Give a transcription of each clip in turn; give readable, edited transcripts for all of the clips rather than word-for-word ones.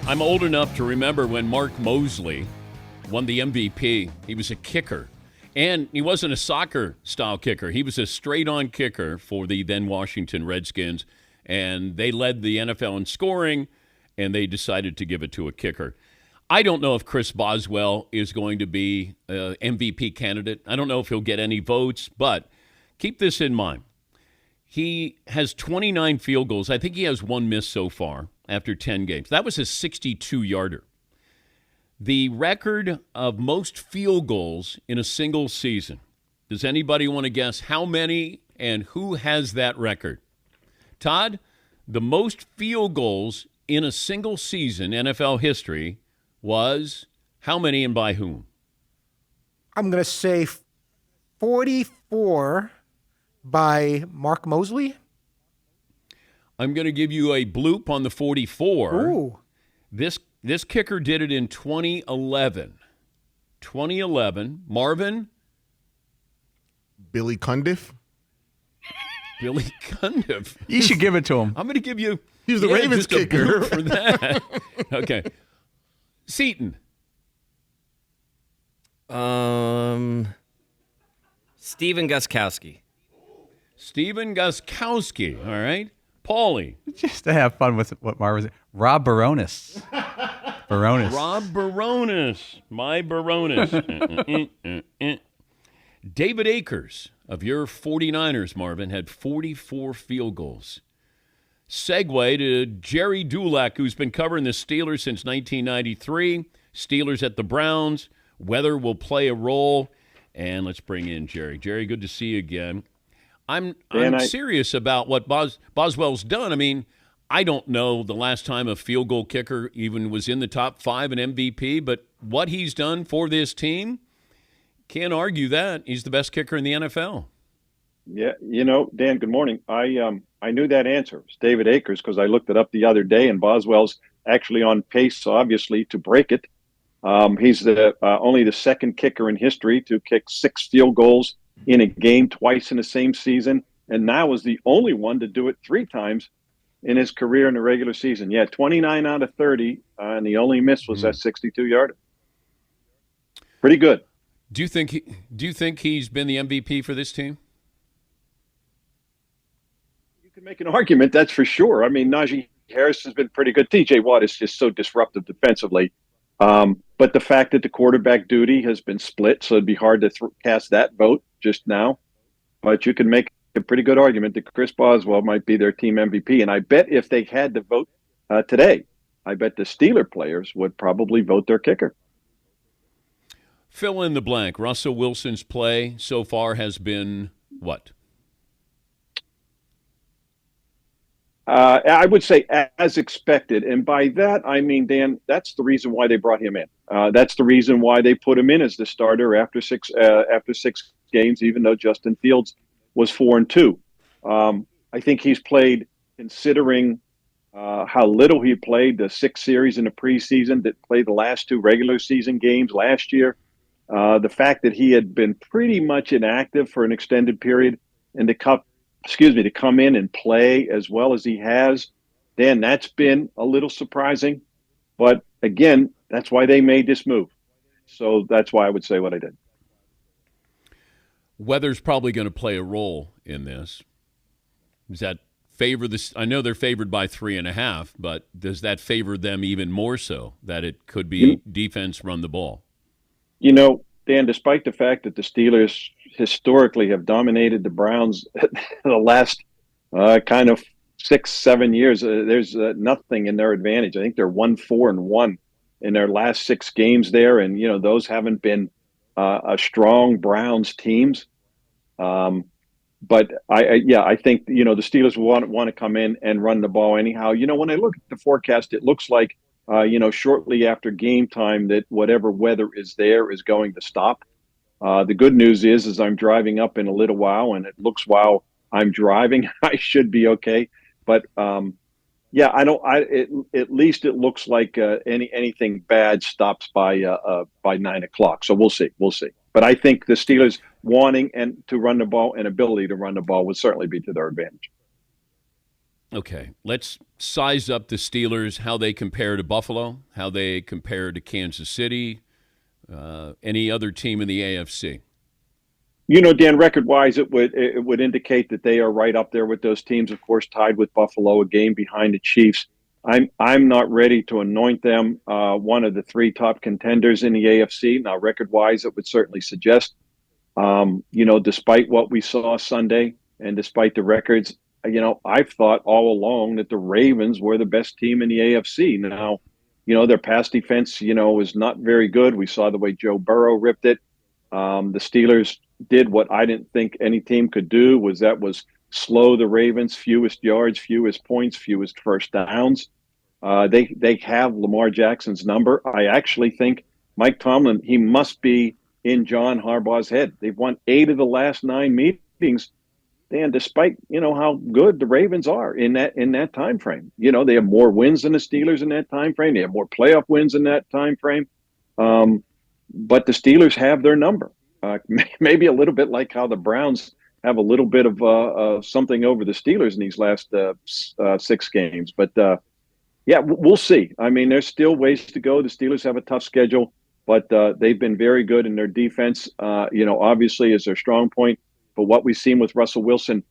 I'm old enough to remember when Mark Mosley won the MVP. He was a kicker. And he wasn't a soccer-style kicker. He was a straight-on kicker for the then Washington Redskins. And they led the NFL in scoring, and they decided to give it to a kicker. I don't know if Chris Boswell is going to be an MVP candidate. I don't know if he'll get any votes, but keep this in mind. He has 29 field goals. I think he has one miss so far after 10 games. That was a 62-yarder. The record of most field goals in a single season. Does anybody want to guess how many and who has that record? Todd, the most field goals in a single season, NFL history, was how many and by whom? I'm going to say 44 by Mark Mosley. I'm going to give you a bloop on the 44. Ooh. This kicker did it in 2011. 2011. Marvin? Billy Cundiff? Billy Cundiff. You should give it to him. I'm going to give you... He was the Ravens just a kicker. bloop for that. Okay. Seton. Steven Gostkowski. Steven Gostkowski. All right. Paulie. Just to have fun with what Marv was saying. Rob Baronis. Rob Baronis. My Baronis. David Akers of your 49ers, Marvin, had 44 field goals. Segue to Gerry Dulac, who's been covering the Steelers since 1993. Steelers at the Browns. Weather will play a role. And let's bring in Gerry. Gerry, good to see you again. I'm serious about what Boswell's done. I mean, I don't know the last time a field goal kicker even was in the top 5 in MVP, but what he's done for this team, can't argue that. He's the best kicker in the NFL. Yeah, Dan, good morning. I knew that answer. It's David Akers because I looked it up the other day, and Boswell's actually on pace, obviously, to break it. He's only the second kicker in history to kick 6 field goals in a game twice in the same season, and now is the only one to do it 3 times in his career in the regular season. Yeah, 29 out of 30, and the only miss was that 62-yarder. Pretty good. Do you think he's been the MVP for this team? You can make an argument, that's for sure. I mean, Najee Harris has been pretty good. TJ Watt is just so disruptive defensively. But the fact that the quarterback duty has been split, so it'd be hard to cast that vote just now. But you can make a pretty good argument that Chris Boswell might be their team MVP. And I bet if they had to vote today, I bet the Steeler players would probably vote their kicker. Fill in the blank. Russell Wilson's play so far has been what? I would say as expected. And by that, I mean, Dan, that's the reason why they brought him in. That's the reason why they put him in as the starter after six games, even though Justin Fields was 4-2. I think he's played, considering how little he played, the 6 series in the preseason that played the last 2 regular season games last year. The fact that he had been pretty much inactive for an extended period and to come in and play as well as he has, Dan, that's been a little surprising. But again, that's why they made this move. So that's why I would say what I did. Weather's probably going to play a role in this. Does that favor this? I know they're favored by 3.5, but does that favor them even more so that it could be defense run the ball? Dan, despite the fact that the Steelers historically have dominated the Browns the last kind of 6-7 years, there's nothing in their advantage. I think they're 1-4-1 in their last 6 games there, and those haven't been a strong Browns teams. But I think the Steelers want to come in and run the ball anyhow. When I look at the forecast, it looks like shortly after game time that whatever weather is there is going to stop. The good news is I'm driving up in a little while, and it looks while I'm driving I should be okay. But at least it looks like anything bad stops by 9 o'clock. So we'll see. But I think the Steelers wanting and to run the ball and ability to run the ball would certainly be to their advantage. Okay, let's size up the Steelers, how they compare to Buffalo, how they compare to Kansas City, any other team in the AFC. Dan, record-wise, it would indicate that they are right up there with those teams. Of course, tied with Buffalo, a game behind the Chiefs. I'm not ready to anoint them one of the three top contenders in the AFC. Now, record-wise, it would certainly suggest, despite what we saw Sunday and despite the records, I've thought all along that the Ravens were the best team in the AFC. Now, their pass defense, is not very good. We saw the way Joe Burrow ripped it. The Steelers did what I didn't think any team could do, was slow the Ravens, fewest yards, fewest points, fewest first downs. They have Lamar Jackson's number. I actually think Mike Tomlin, he must be in John Harbaugh's head. They've won 8 of the last 9 meetings, and despite how good the Ravens are in that time frame. They have more wins than the Steelers in that time frame. They have more playoff wins in that time frame. But the Steelers have their number. Maybe a little bit like how the Browns have a little bit of something over the Steelers in these last 6 games. But, we'll see. I mean, there's still ways to go. The Steelers have a tough schedule, but they've been very good in their defense, obviously is their strong point. But what we've seen with Russell Wilson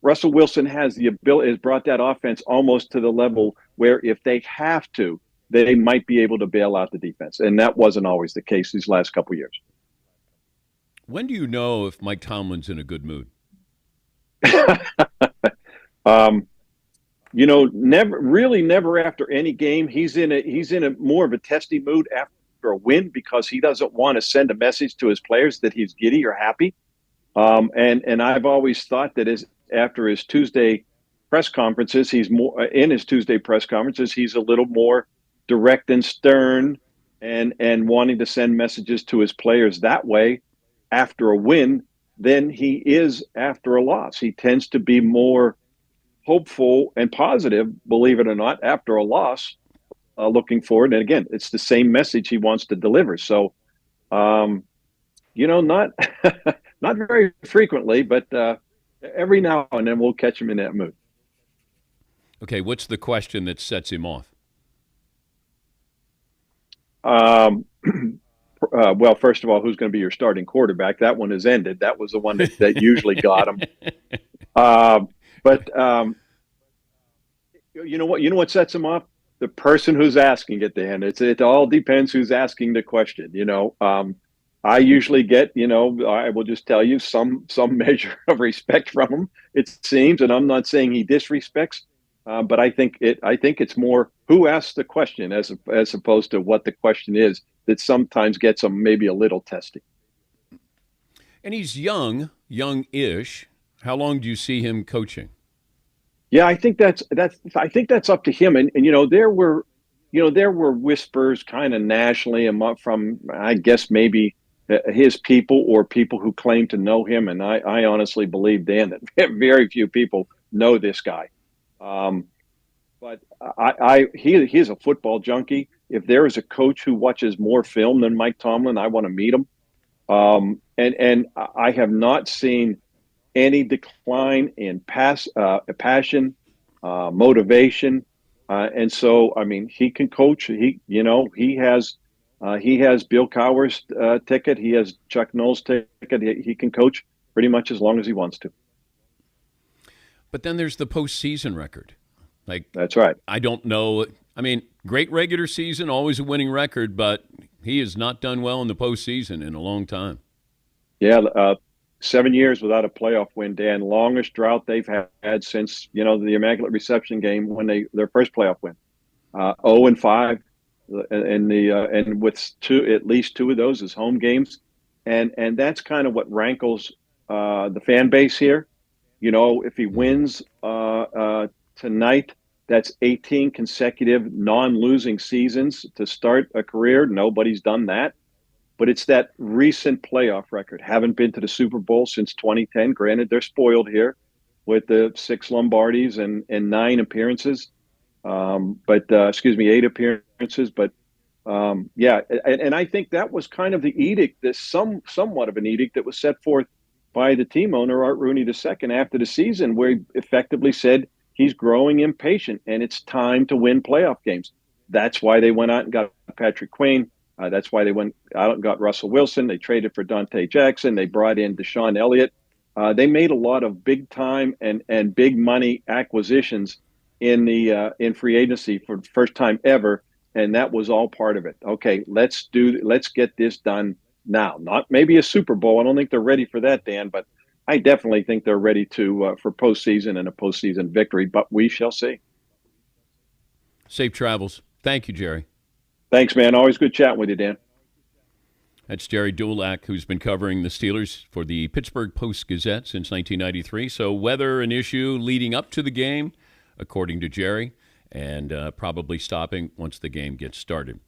has the ability, has brought that offense almost to the level where if they have to, they might be able to bail out the defense. And that wasn't always the case these last couple of years. When do you know if Mike Tomlin's in a good mood? Never after any game. He's in a more of a testy mood after a win because he doesn't want to send a message to his players that he's giddy or happy. And I've always thought that after his Tuesday press conferences, he's more in his Tuesday press conferences, he's a little more direct and stern and wanting to send messages to his players that way after a win than he is after a loss. He tends to be more hopeful and positive, believe it or not, after a loss, looking forward. And again, it's the same message he wants to deliver. So, not not very frequently, but every now and then we'll catch him in that mood. Okay, what's the question that sets him off? Well, first of all, who's going to be your starting quarterback? That one has ended. That was the one that usually got him. But you know what sets him off? The person who's asking it, Dan. It all depends who's asking the question. I usually get, I will just tell you some measure of respect from him, it seems, and I'm not saying he disrespects, but I think it's more who asks the question as opposed to what the question is that sometimes gets him maybe a little testy. And he's young-ish. How long do you see him coaching? Yeah, I think that's up to him. And there were whispers kind of nationally from, I guess, maybe his people or people who claim to know him. And I honestly believe, Dan, that very few people know this guy. But he's a football junkie. If there is a coach who watches more film than Mike Tomlin, I want to meet him. And I have not seen any decline in passion, motivation. And so, I mean, he can coach. He has Bill Cowher's ticket. He has Chuck Noll's ticket. He can coach pretty much as long as he wants to. But then there's the postseason record. That's right. I don't know. I mean, great regular season, always a winning record, but he has not done well in the postseason in a long time. Yeah, 7 years without a playoff win, Dan. Longest drought they've had since the Immaculate Reception game when their first playoff win. 0-5, and with at least 2 of those as home games, and that's kind of what rankles the fan base here. If he wins tonight, that's 18 consecutive non-losing seasons to start a career. Nobody's done that. But it's that recent playoff record. Haven't been to the Super Bowl since 2010. Granted, they're spoiled here with the 6 Lombardis and 9 appearances. 8 appearances. But and I think that was kind of the edict, somewhat of an edict that was set forth by the team owner, Art Rooney II, after the season, where he effectively said he's growing impatient, and it's time to win playoff games. That's why they went out and got Patrick Queen. That's why they went out and got Russell Wilson. They traded for Dante Jackson. They brought in Deshaun Elliott. They made a lot of big time and big money acquisitions in free agency for the first time ever, and that was all part of it. Okay, let's get this done now. Not maybe a Super Bowl. I don't think they're ready for that, Dan, but I definitely think they're ready to for postseason and a postseason victory. But we shall see. Safe travels. Thank you, Gerry. Thanks, man. Always good chatting with you, Dan. That's Gerry Dulac, who's been covering the Steelers for the Pittsburgh Post-Gazette since 1993. So weather an issue leading up to the game, according to Gerry, and probably stopping once the game gets started.